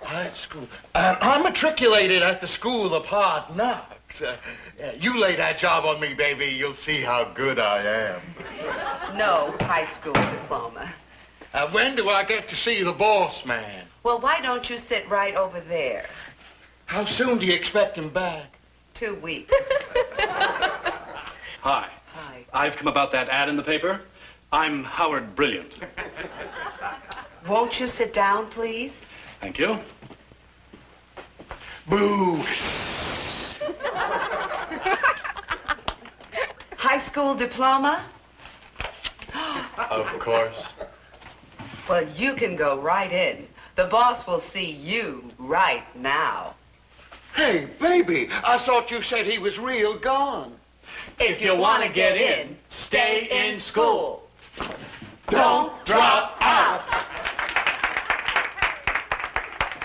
High school. I'm matriculated at the School of Hard Knocks. You lay that job on me, baby. You'll see how good I am. No high school diploma. When do I get to see the boss man? Well, why don't you sit right over there? How soon do you expect him back? 2 weeks. Hi. Hi. I've come about that ad in the paper. I'm Howard Brilliant. Won't you sit down, please? Thank you. Boo! High school diploma? Of course. Well, you can go right in. The boss will see you right now. Hey, baby, I thought you said he was real gone. If you want to get in, stay in school. Don't drop out.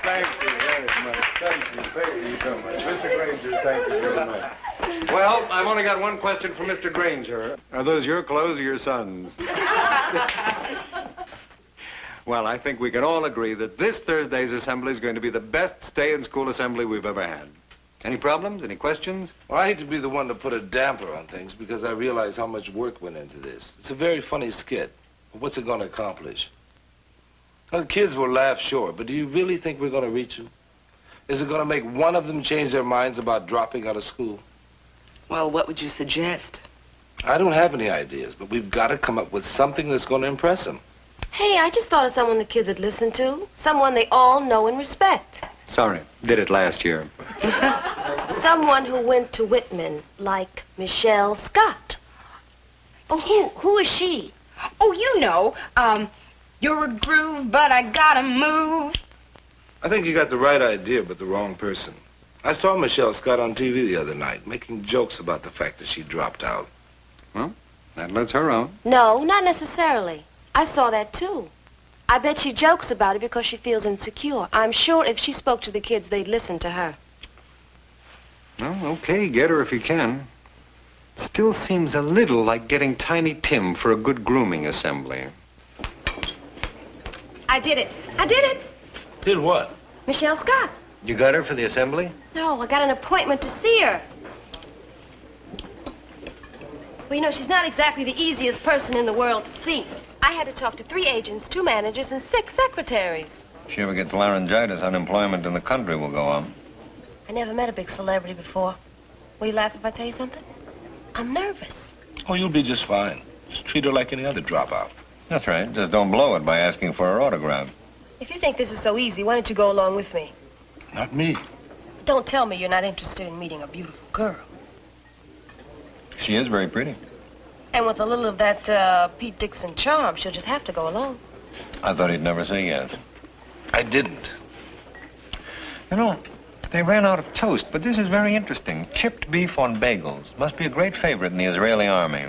Thank you very much. Thank you so much. Mr. Granger, thank you very much. Well, I've only got one question for Mr. Granger. Are those your clothes or your son's? Well, I think we can all agree that this Thursday's assembly is going to be the best stay-in-school assembly we've ever had. Any problems? Any questions? Well, I hate to be the one to put a damper on things because I realize how much work went into this. It's a very funny skit. But what's it going to accomplish? Well, the kids will laugh, sure, but do you really think we're going to reach them? Is it going to make one of them change their minds about dropping out of school? Well, what would you suggest? I don't have any ideas, but we've got to come up with something that's going to impress them. Hey, I just thought of someone the kids would listen to. Someone they all know and respect. Sorry, did it last year. Someone who went to Whitman, like Michelle Scott. Oh, Who is she? Oh, you know, you're a groove, but I gotta move. I think you got the right idea, but the wrong person. I saw Michelle Scott on TV the other night, making jokes about the fact that she dropped out. Well, that lets her out. No, not necessarily. I saw that too. I bet she jokes about it because she feels insecure. I'm sure if she spoke to the kids, they'd listen to her. Well, okay, get her if you can. Still seems a little like getting Tiny Tim for a good grooming assembly. I did it. I did it. Did what? Michelle Scott. You got her for the assembly? No, I got an appointment to see her. Well, you know, she's not exactly the easiest person in the world to see. I had to talk to 3 agents, 2 managers, and 6 secretaries. If she ever gets laryngitis, unemployment in the country will go on. I never met a big celebrity before. Will you laugh if I tell you something? I'm nervous. Oh, you'll be just fine. Just treat her like any other dropout. That's right. Just don't blow it by asking for her autograph. If you think this is so easy, why don't you go along with me? Not me. Don't tell me you're not interested in meeting a beautiful girl. She is very pretty. And with a little of that Pete Dixon charm, she'll just have to go along. I thought he'd never say yes. I didn't. You know, they ran out of toast, but this is very interesting. Chipped beef on bagels. Must be a great favorite in the Israeli army.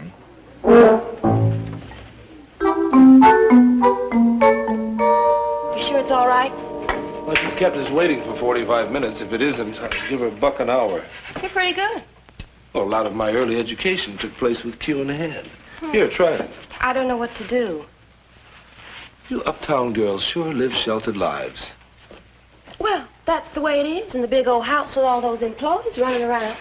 You sure it's all right? Well, she's kept us waiting for 45 minutes. If it isn't, I'll give her $1 an hour. You're pretty good. Well, a lot of my early education took place with Q in the head. Here, try it. I don't know what to do. You uptown girls sure live sheltered lives. Well, that's the way it is in the big old house with all those employees running around.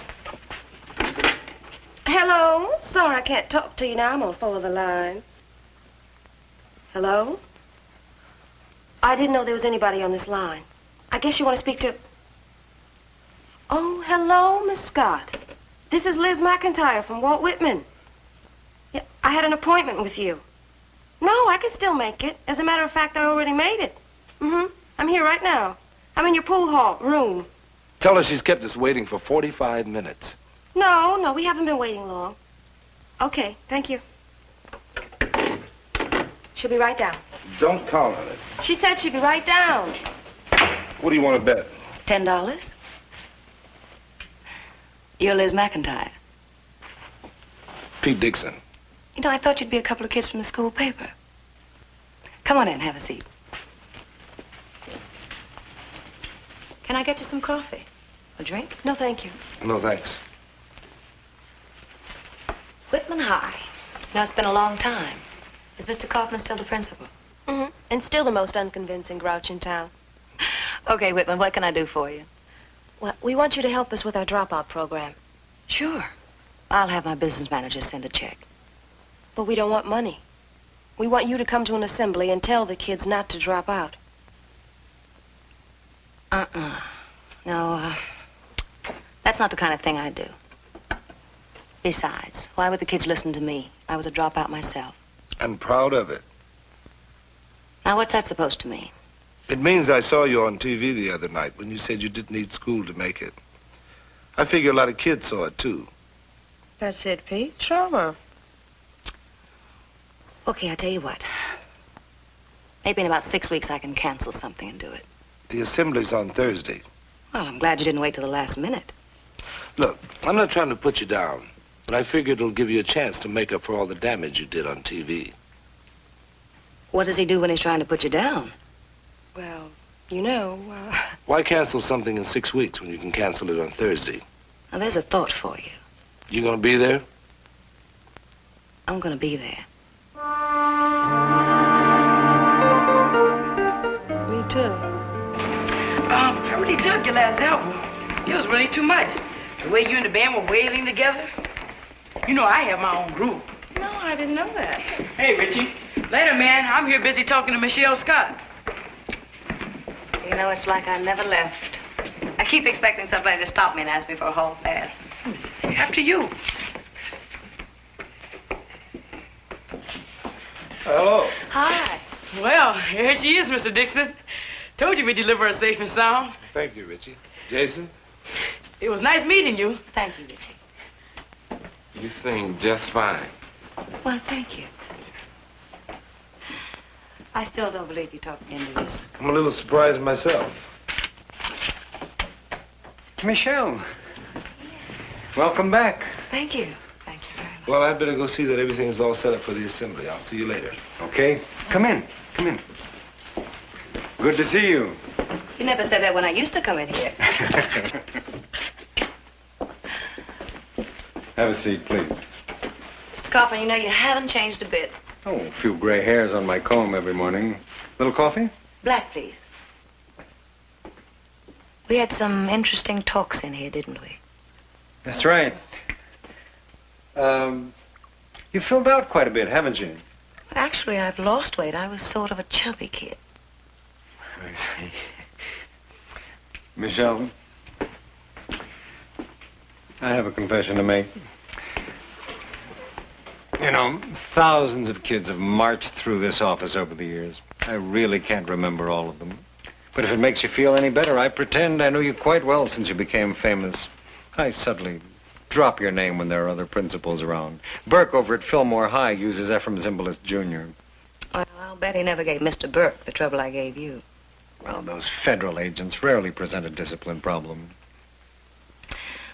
Hello? Sorry I can't talk to you now. I'm on 4 of the line. Hello? I didn't know there was anybody on this line. I guess you want to speak to... Oh, hello, Miss Scott. This is Liz McIntyre from Walt Whitman. Yeah, I had an appointment with you. No, I can still make it. As a matter of fact, I already made it. I'm here right now. I'm in your pool hall room. Tell her she's kept us waiting for 45 minutes. No, we haven't been waiting long. Okay, thank you. She'll be right down. Don't count on it. She said she'd be right down. What do you want to bet? $10? You're Liz McIntyre. Pete Dixon. You know, I thought you'd be a couple of kids from the school paper. Come on in, have a seat. Can I get you some coffee? A drink? No, thank you. No, thanks. Whitman High. You know, it's been a long time. Is Mr. Kaufman still the principal? And still the most unconvincing grouch in town. Okay, Whitman, what can I do for you? Well, we want you to help us with our dropout program. Sure. I'll have my business manager send a check. But we don't want money. We want you to come to an assembly and tell the kids not to drop out. No, that's not the kind of thing I do. Besides, why would the kids listen to me? I was a dropout myself. I'm proud of it. Now, what's that supposed to mean? It means I saw you on TV the other night when you said you didn't need school to make it. I figure a lot of kids saw it, too. That's it, Pete. Sure. Okay, I'll tell you what. Maybe in about 6 weeks I can cancel something and do it. The assembly's on Thursday. Well, I'm glad you didn't wait till the last minute. Look, I'm not trying to put you down, but I figure it'll give you a chance to make up for all the damage you did on TV. What does he do when he's trying to put you down? Well, you know, Why cancel something in 6 weeks when you can cancel it on Thursday? Now, there's a thought for you. You gonna be there? I'm gonna be there. me too. I really dug your last album. It was really too much. The way you and the band were wailing together. You know I have my own group. No, I didn't know that. Hey, Richie. Later, man. I'm here busy talking to Michelle Scott. You know, it's like I never left. I keep expecting somebody to stop me and ask me for a hall pass. After you. Hello. Hi. Well, here she is, Mr. Dixon. Told you we'd deliver her safe and sound. Thank you, Richie. Jason? It was nice meeting you. Thank you, Richie. You sing just fine. Well, thank you. I still don't believe you talked me into this. I'm a little surprised myself. Michelle. Welcome back. Thank you. Thank you very much. Well, I'd better go see that everything's all set up for the assembly. I'll see you later. Okay. Come in. Come in. Good to see you. You never said that when I used to come in here. Have a seat, please. Mr. Kaufman, you know you haven't changed a bit. Oh, a few gray hairs on my comb every morning. Little coffee? Black, please. We had some interesting talks in here, didn't we? That's right. You filled out quite a bit, haven't you? Actually, I've lost weight. I was sort of a chubby kid. I see. Michelle, I have a confession to make. You know, thousands of kids have marched through this office over the years. I really can't remember all of them. But if it makes you feel any better, I pretend I knew you quite well since you became famous. I suddenly drop your name when there are other principals around. Burke over at Fillmore High uses Ephraim Zimbalist Jr. Well, I'll bet he never gave Mr. Burke the trouble I gave you. Well, those federal agents rarely present a discipline problem.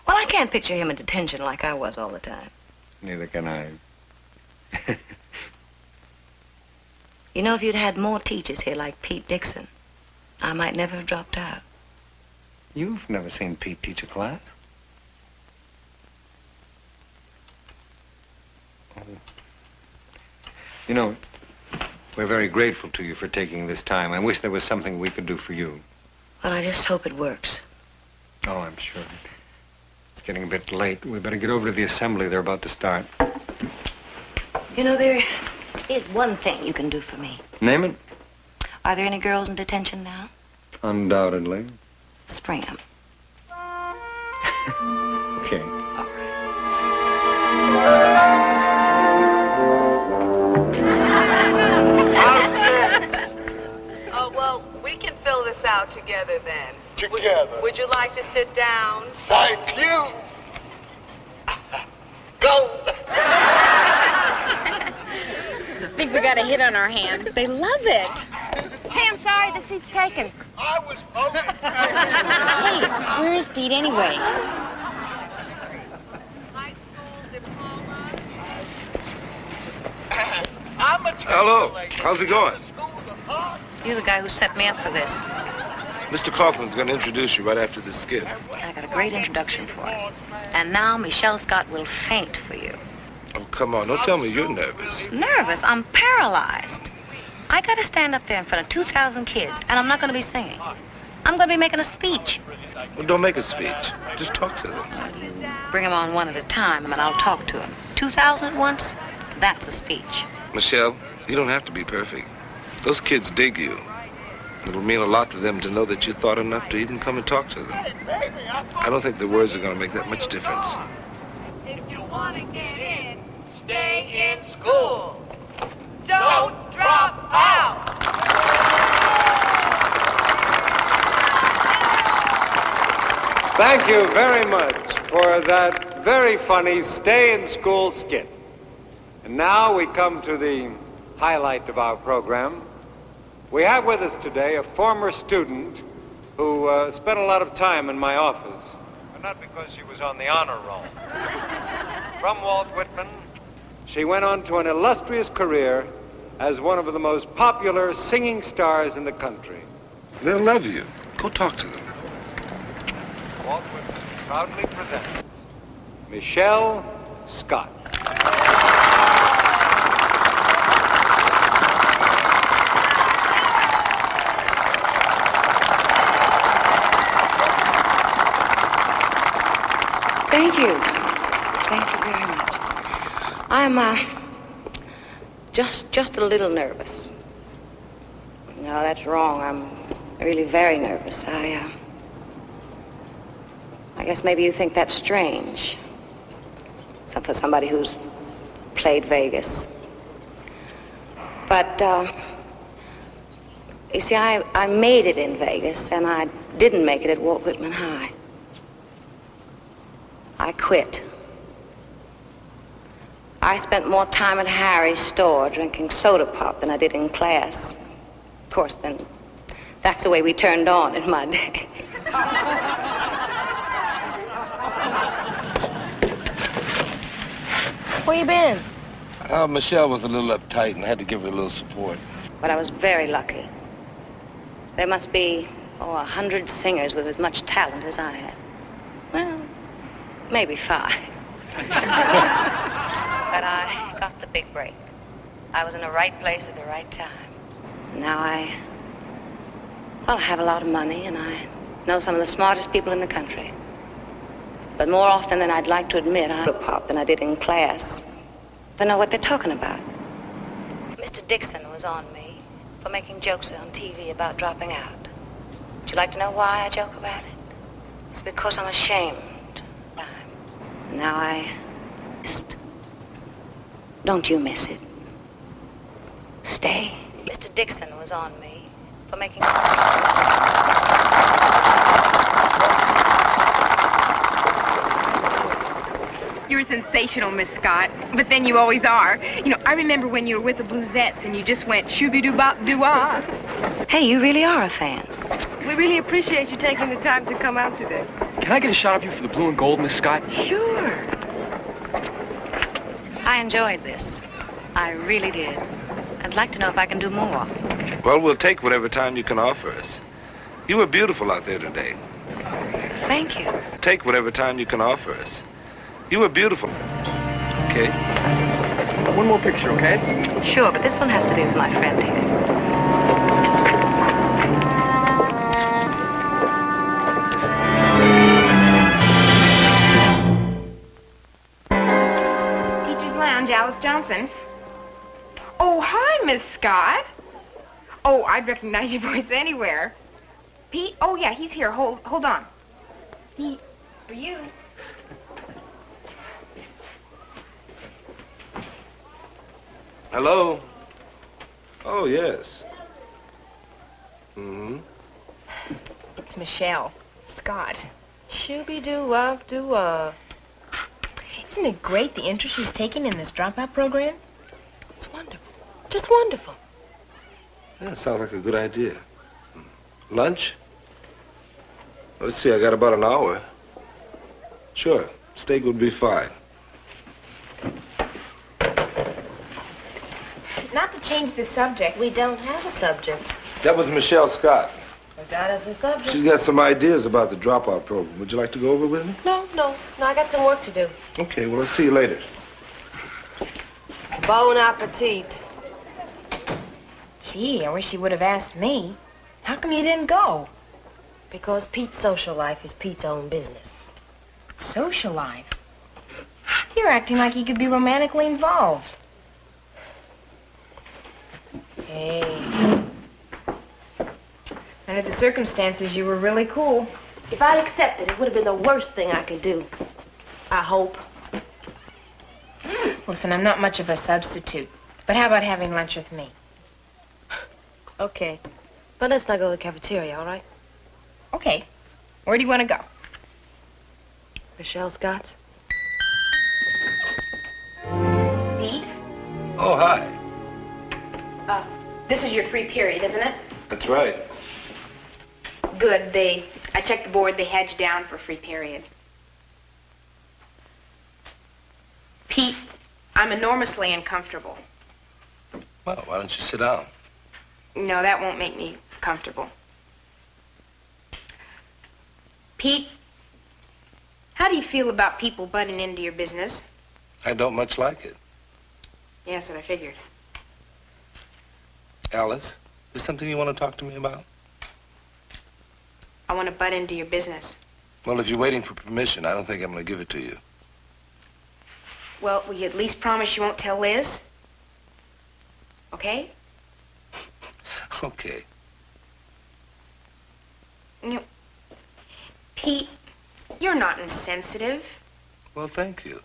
Well, I can't picture him in detention like I was all the time. Neither can I. You know, if you'd had more teachers here like Pete Dixon, I might never have dropped out. You've never seen Pete teach a class? Oh. You know, we're very grateful to you for taking this time. I wish there was something we could do for you. Well, I just hope it works. Oh, I'm sure. It's getting a bit late. We better get over to the assembly. They're about to start. You know, there is one thing you can do for me. Name it? Are there any girls in detention now? Undoubtedly. Spring 'em. Okay. Oh, well, we can fill this out together then. Together. Would you like to sit down? Thank you. Go. I think we got a hit on our hands. They love it. Hey, I'm sorry, the seat's taken. I was voting. Hey, where is Pete anyway? High school diploma. I'm a Hello. How's it going? You're the guy who set me up for this. Mr. Kaufman's going to introduce you right after this skit. I got a great introduction for you. And now Michelle Scott will faint for you. Oh, come on. Don't tell me you're nervous. Nervous? I'm paralyzed. I got to stand up there in front of 2,000 kids, and I'm not going to be singing. I'm going to be making a speech. Well, don't make a speech. Just talk to them. Bring them on one at a time, and I'll talk to them. 2,000 at once? That's a speech. Michelle, you don't have to be perfect. Those kids dig you. It'll mean a lot to them to know that you thought enough to even come and talk to them. I don't think the words are going to make that much difference. If you want to get in, stay in school. Don't drop out. Thank you very much for that very funny Stay in School skit. And now we come to the highlight of our program. We have with us today a former student who spent a lot of time in my office, but not because she was on the honor roll. From Walt Whitman, she went on to an illustrious career as one of the most popular singing stars in the country. They'll love you. Go talk to them. Walt Whitman proudly presents Michelle Scott. Thank you. Thank you very much. I'm, just a little nervous. No, that's wrong. I'm really very nervous. I guess maybe you think that's strange. For somebody who's played Vegas. But, you see, I made it in Vegas, and I didn't make it at Walt Whitman High. I quit. I spent more time at Harry's store drinking soda pop than I did in class. Of course, then, that's the way we turned on in my day. Where you been? Michelle was a little uptight and I had to give her a little support. But I was very lucky. There must be, 100 singers with as much talent as I had. Well, maybe 5. But I got the big break. I was in the right place at the right time. Now I have a lot of money, and I know some of the smartest people in the country. But more often than I'd like to admit, I pop than I did in class. I know what they're talking about. Mr. Dixon was on me for making jokes on TV about dropping out. Would you like to know why I joke about it? It's because I'm ashamed. Now I just... Don't you miss it. Stay. Mr. Dixon was on me for making... You're sensational, Miss Scott, but then you always are. You know, I remember when you were with the Bluesettes and you just went shooby-doo-bop-doo-ah. Hey, you really are a fan. We really appreciate you taking the time to come out today. Can I get a shot of you for the blue and gold, Miss Scott? Sure. I enjoyed this. I really did. I'd like to know if I can do more. Well, we'll take whatever time you can offer us. You were beautiful out there today. Thank you. Take whatever time you can offer us. You were beautiful. Okay? one more picture, okay? Sure, but this one has to be with my friend here. Teacher's Lounge, Alice Johnson. Oh, hi, Miss Scott. Oh, I'd recognize your voice anywhere. Pete? Oh, yeah, he's here. Hold on. Pete, for you. Hello? Oh, yes. Mm-hmm. It's Michelle. Scott. Shooby-doo-wop-doo-wop. Isn't it great the interest she's taking in this dropout program? It's wonderful. Just wonderful. Yeah, sounds like a good idea. Lunch? Let's see, I got about an hour. Sure, steak would be fine. Not to change the subject. We don't have a subject. That was Michelle Scott. We got us a subject. She's got some ideas about the dropout program. Would you like to go over with me? No, I got some work to do. Okay, well, I'll see you later. Bon appetit. Gee, I wish she would have asked me. How come you didn't go? Because Pete's social life is Pete's own business. Social life? You're acting like he could be romantically involved. Hey. Under the circumstances, you were really cool. If I'd accepted, it would have been the worst thing I could do. I hope. Listen, I'm not much of a substitute. But how about having lunch with me? Okay. But let's not go to the cafeteria, all right? Okay. Where do you want to go? Michelle Scott's. Pete? Oh, hi. This is your free period, isn't it? That's right. Good. I checked the board. They had you down for free period. Pete, I'm enormously uncomfortable. Well, why don't you sit down? No, that won't make me comfortable. Pete, how do you feel about people butting into your business? I don't much like it. Yeah, that's what I figured. Alice, is something you want to talk to me about? I want to butt into your business. Well, if you're waiting for permission, I don't think I'm going to give it to you. Well, will you at least promise you won't tell Liz? Okay? Okay. Pete, you're not insensitive. Well, thank you.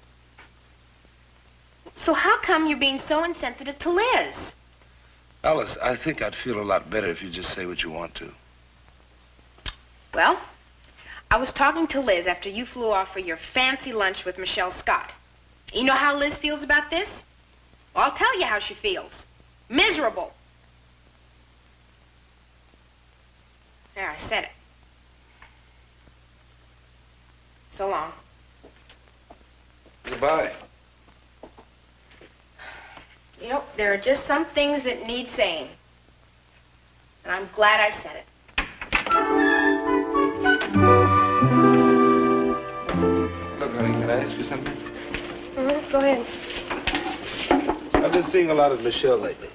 So how come you're being so insensitive to Liz? Alice, I think I'd feel a lot better if you just say what you want to. Well, I was talking to Liz after you flew off for your fancy lunch with Michelle Scott. You know how Liz feels about this? Well, I'll tell you how she feels. Miserable. There, I said it. So long. Goodbye. You know, there are just some things that need saying. And I'm glad I said it. Look, honey, can I ask you something? Go ahead. I've been seeing a lot of Michelle lately.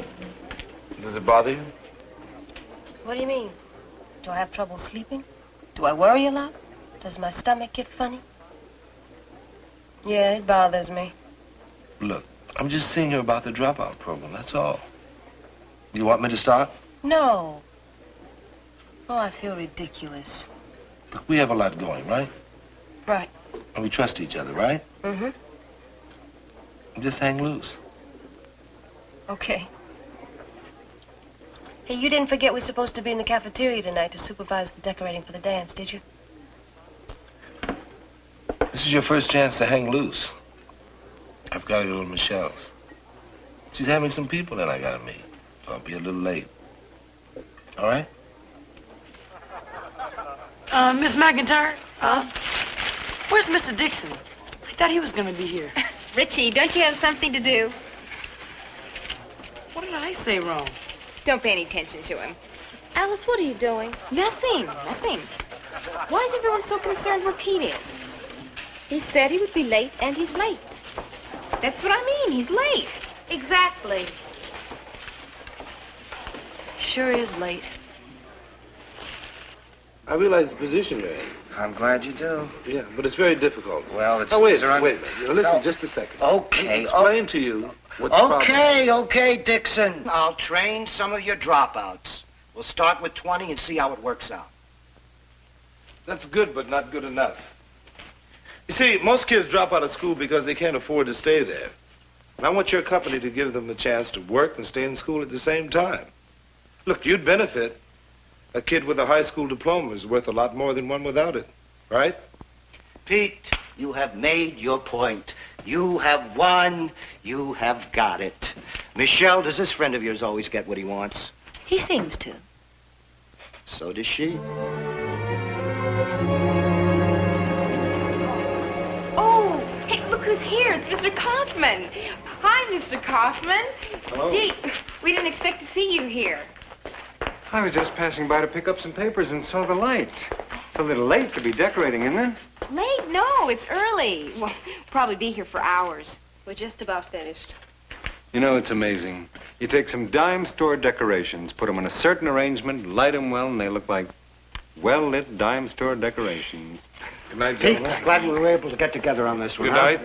Does it bother you? What do you mean? Do I have trouble sleeping? Do I worry a lot? Does my stomach get funny? Yeah, it bothers me. Look, I'm just seeing her about the dropout program, that's all. You want me to start? No. Oh, I feel ridiculous. Look, we have a lot going, right? Right. And we trust each other, right? Mm-hmm. Just hang loose. Okay. Hey, you didn't forget we're supposed to be in the cafeteria tonight to supervise the decorating for the dance, did you? This is your first chance to hang loose. I've got to go to Michelle's. She's having some people that I got to meet. So I'll be a little late. All right? Miss McIntyre, where's Mr. Dixon? I thought he was going to be here. Richie, don't you have something to do? What did I say wrong? Don't pay any attention to him. Alice, what are you doing? Nothing. Why is everyone so concerned where Pete is? He said he would be late, and he's late. That's what I mean. He's late. Exactly. Sure is late. I realize the position you're in. I'm glad you do. Yeah, but it's very difficult. Well, it's... Now, wait these are a minute. Listen, No. just a second. Okay, Let me explain to you what the problem is. Okay, Dixon. I'll train some of your dropouts. We'll start with 20 and see how it works out. That's good, but not good enough. You see, most kids drop out of school because they can't afford to stay there. And I want your company to give them the chance to work and stay in school at the same time. Look, you'd benefit. A kid with a high school diploma is worth a lot more than one without it, right? Pete, you have made your point. You have won. You have got it. Michelle, does this friend of yours always get what he wants? He seems to. So does she. Oh, hey, look who's here. It's Mr. Kaufman. Hi, Mr. Kaufman. Hello. Gee, we didn't expect to see you here. I was just passing by to pick up some papers and saw the light. It's a little late to be decorating, isn't it? Late? No, it's early. We'll probably be here for hours. We're just about finished. You know, it's amazing. You take some dime store decorations, put them in a certain arrangement, light them well, and they look like well-lit dime store decorations. Good night, Pete, gentlemen. glad we were able to get together on this one. Good huh? night.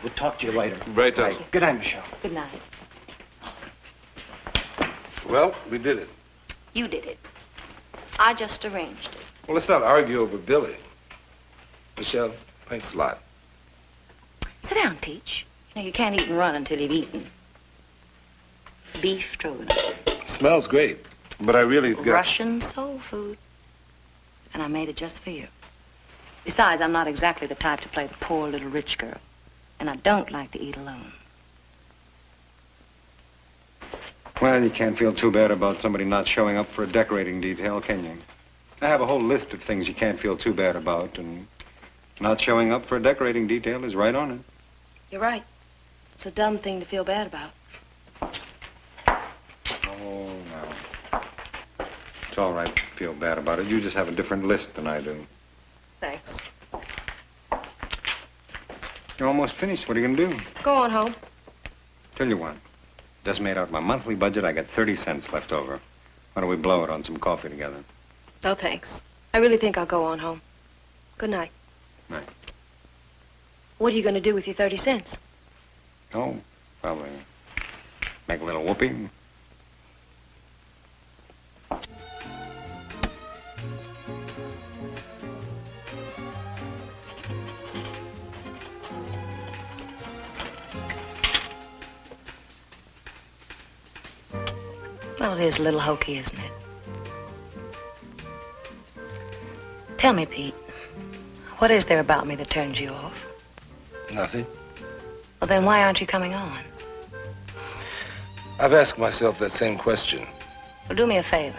We'll talk to you later. Right on. Good night, Michelle. Good night. Well, we did it. You did it. I just arranged it. Well, let's not argue over Billy. Michelle, thanks a lot. Sit down, Teach. You know, you can't eat and run until you've eaten. Beef stroganoff. Smells great, but I really got... Russian soul food. And I made it just for you. Besides, I'm not exactly the type to play the poor little rich girl. And I don't like to eat alone. Well, you can't feel too bad about somebody not showing up for a decorating detail, can you? I have a whole list of things you can't feel too bad about, and not showing up for a decorating detail is right on it. You're right. It's a dumb thing to feel bad about. Oh, no. It's all right to feel bad about it. You just have a different list than I do. Thanks. You're almost finished. What are you going to do? Go on home. Tell you what. Just made out my monthly budget. I got 30 cents left over. Why don't we blow it on some coffee together? No, thanks. I really think I'll go on home. Good night. Night. What are you going to do with your 30 cents? Oh, probably make a little whoopee. Well, it is a little hokey, isn't it? Tell me, Pete, what is there about me that turns you off? Nothing. Well, then why aren't you coming on? I've asked myself that same question. Well, do me a favor.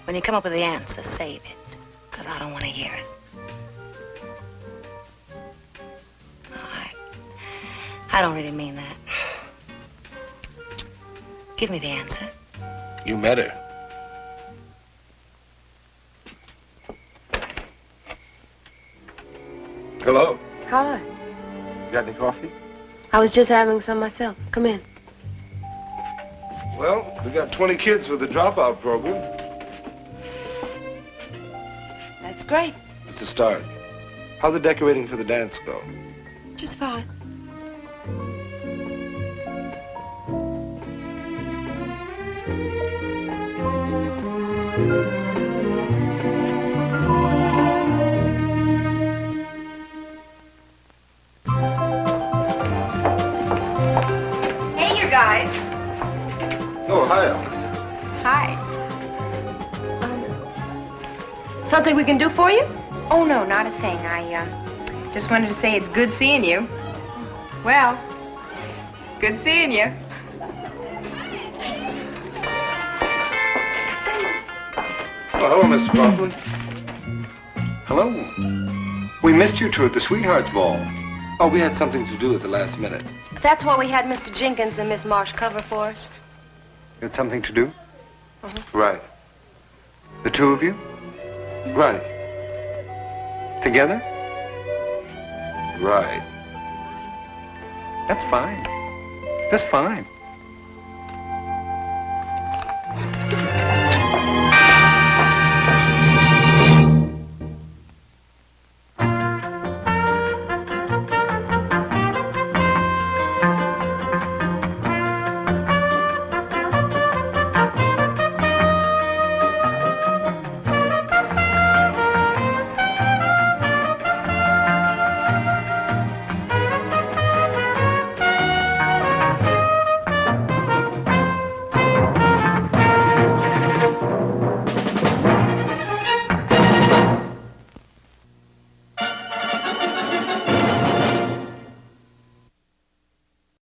When you come up with the answer, save it, because I don't want to hear it. I don't really mean that. Give me the answer. You met her. Hello. Hi. You got any coffee? I was just having some myself. Come in. Well, we got 20 kids for the dropout program. That's great. It's a start. How'd the decorating for the dance go? Just fine. Hey, you guys. Oh, hi, Alice. Hi. Something we can do for you? Oh, no, not a thing. I just wanted to say it's good seeing you. Well, good seeing you. Oh, hello, Mr. Kaufman. Hello. We missed you two at the Sweethearts Ball. Oh, we had something to do at the last minute. That's what we had Mr. Jenkins and Miss Marsh cover for us. You had something to do? Right. The two of you? Right. Together? Right. That's fine. That's fine.